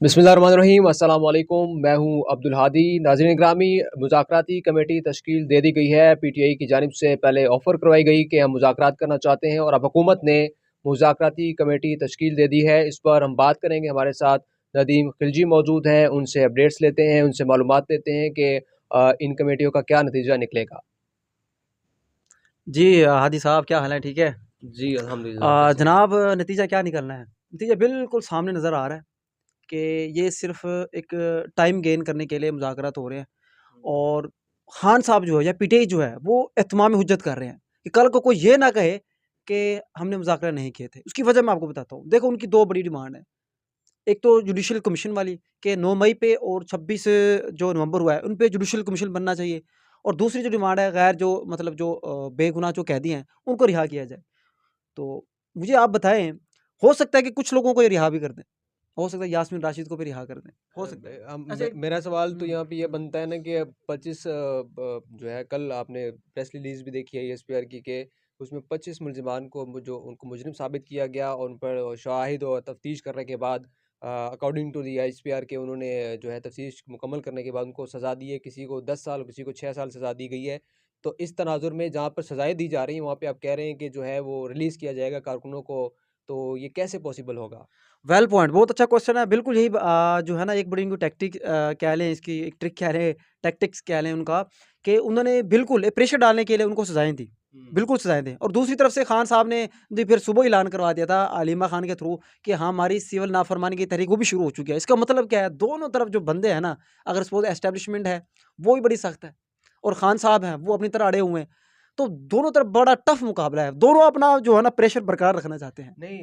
बिस्मिल्लाहिर्रहमानिर्रहीम अस्सलाम वालेकुम। मैं हूं अब्दुल हादी। नाज़रीन ग्रामी, मुज़ाकराती कमेटी तश्कील दे दी गई है। पीटीआई की जानिब से पहले ऑफ़र करवाई गई कि हम मुज़ाकरात करना चाहते हैं और अब हुकूमत ने मुज़ाकराती कमेटी तश्कील दे दी है। इस पर हम बात करेंगे। हमारे साथ नदीम खिलजी मौजूद हैं, उनसे अपडेट्स लेते हैं, उनसे मालूमात लेते हैं कि इन कमेटियों का क्या नतीजा निकलेगा। जी हादी साहब, क्या हाल है? ठीक है। जी अल्हम्दुलिल्लाह, कैसे हैं? जनाब, नतीजा क्या निकलना है? नतीजा बिल्कुल सामने नज़र आ रहा है कि ये सिर्फ़ एक टाइम गेन करने के लिए मुज़ाकरात हो रहे हैं। और खान साहब जो है या पीटीआई जो है वो इत्माम हुज्जत कर रहे हैं कि कल को कोई ये ना कहे कि हमने मुज़ाकरा नहीं किए थे। उसकी वजह मैं आपको बताता हूँ। देखो, उनकी 2 बड़ी डिमांड है। एक तो जुडिशियल कमीशन वाली कि 9 मई पे और 26 जो नवंबर हुआ है, उन पे जुडिशियल कमीशन बनना चाहिए। और दूसरी जो डिमांड है, गैर जो मतलब जो बेगुनाह जो कैदी हैं, उनको रिहा किया जाए। तो मुझे आप बताएँ, हो सकता है कि कुछ लोगों को ये रिहा भी कर दें। हो सकता है यास्मीन राशिद को भी रिहा कर दें। हो सकता है। अच्छा एक मेरा सवाल तो हुँ, यहाँ पे ये हुँ। बनता है ना कि 25 जो है, कल आपने प्रेस रिलीज भी देखी है एसपीआर की के उसमें 25 मुलजिमान को जो उनको मुजरिम साबित किया गया और उन पर शाहिद और तफ्तीश करने के बाद अकॉर्डिंग टू दी एसपीआर के उन्होंने जो है तफ्तीश मुकम्मल करने के बाद उनको सज़ा दी है। किसी को 10 साल, किसी को 6 साल सज़ा दी गई है। तो इस तनाजुर में जहाँ पर सज़ाएं दी जा रही हैं, वहाँ पे आप कह रहे हैं कि जो है वो रिलीज़ किया जाएगा कारकुनों को, तो ये कैसे पॉसिबल होगा? वेल पॉइंट, बहुत अच्छा क्वेश्चन है। बिल्कुल यही जो है ना, एक बड़ी इनको टैक्टिक कह लें, इसकी एक ट्रिक कह लें, टैक्टिक्स कह लें उनका, कि उन्होंने बिल्कुल एक प्रेशर डालने के लिए उनको सज़ाएँ दी। हुँ। बिल्कुल सज़ाएँ दी। और दूसरी तरफ से खान साहब ने जी फिर सुबह ऐलान करवा दिया था हलीमा खान के थ्रू कि हाँ, हमारी सिविल नाफ़रमानी की तहरीक वो भी शुरू हो चुकी है। इसका मतलब क्या है? दोनों तरफ जो बंदे हैं ना, अगर सपोज़ एस्टेब्लिशमेंट है, वो भी बड़ी सख्त है और खान साहब हैं, वो अपनी तरह अड़े हुए हैं। तो दोनों तरफ बड़ा टफ मुकाबला है। दोनों अपना जो है ना प्रेशर बरकरार रखना चाहते हैं। नहीं